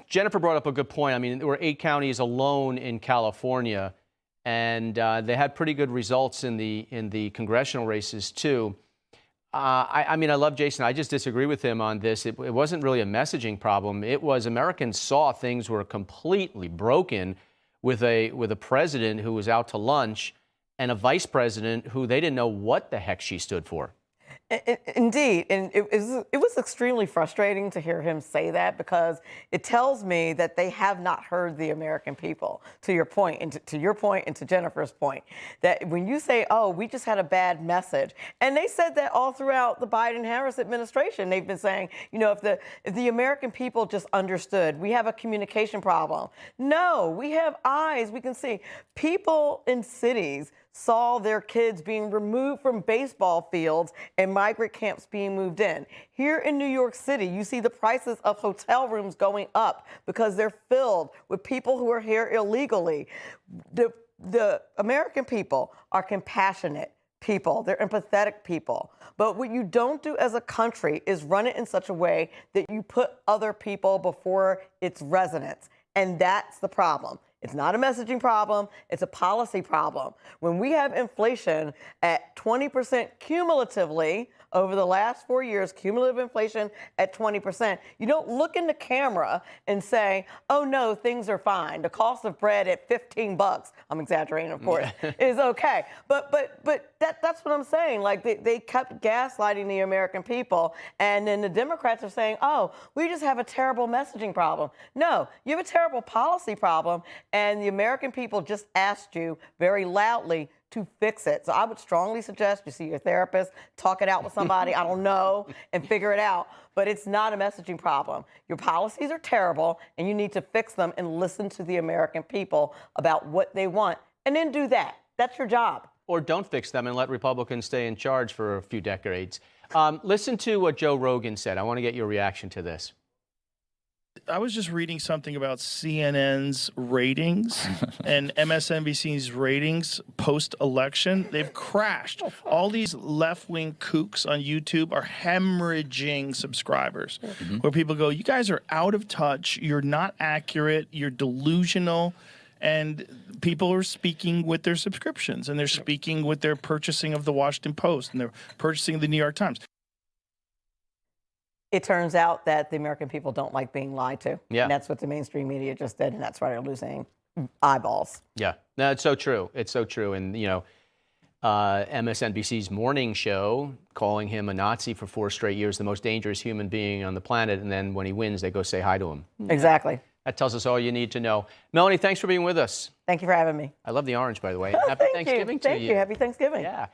Jennifer brought up a good point. I mean, there were 8 counties alone in California, and they had pretty good results in the congressional races too. I mean, I love Jason. I just disagree with him on this. It wasn't really a messaging problem. It was Americans saw things were completely broken with a president who was out to lunch and a vice president who they didn't know what the heck she stood for. Indeed, and it was extremely frustrating to hear him say that, because it tells me that they have not heard the American people. To your point, and to your point, and to Jennifer's point, that when you say, "Oh, we just had a bad message," and they said that all throughout the Biden-Harris administration, they've been saying, you know, if the American people just understood, we have a communication problem. No, we have eyes, we can see. People in cities saw their kids being removed from baseball fields and migrant camps being moved in. Here in New York City, you see the prices of hotel rooms going up because they're filled with people who are here illegally. The American people are compassionate people. They're empathetic people. But what you don't do as a country is run it in such a way that you put other people before its residents. And that's the problem. It's not a messaging problem. It's a policy problem. When we have inflation at 20% cumulatively over the last 4 years, cumulative inflation at 20%, you don't look in the camera and say, "Oh no, things are fine. The cost of bread at $15, I'm exaggerating, of course, is okay." But that's what I'm saying. Like they kept gaslighting the American people, and then the Democrats are saying, "Oh, we just have a terrible messaging problem." No, you have a terrible policy problem, and the American people just asked you very loudly to fix it. So I would strongly suggest you see your therapist, talk it out with somebody, I don't know, and figure it out. But it's not a messaging problem. Your policies are terrible, and you need to fix them and listen to the American people about what they want, and then do that. That's your job. Or don't fix them and let Republicans stay in charge for a few decades. Listen to what Joe Rogan said. I want to get your reaction to this. I was just reading something about CNN's ratings and MSNBC's ratings post-election. They've crashed. All these left-wing kooks on YouTube are hemorrhaging subscribers, where people go, "You guys are out of touch. You're not accurate. You're delusional." And people are speaking with their subscriptions, and they're speaking with their purchasing of the Washington Post, and they're purchasing the New York Times. It turns out that the American people don't like being lied to. Yeah. And that's what the mainstream media just did, and that's why they're losing eyeballs. Yeah, no, it's so true. It's so true. And, you know, MSNBC's morning show calling him a Nazi for 4 straight years, the most dangerous human being on the planet. And then when he wins, they go say hi to him. Exactly. That tells us all you need to know. Melanie, thanks for being with us. Thank you for having me. I love the orange, by the way. Happy Thanksgiving to you. Thank you. Happy Thanksgiving. Yeah.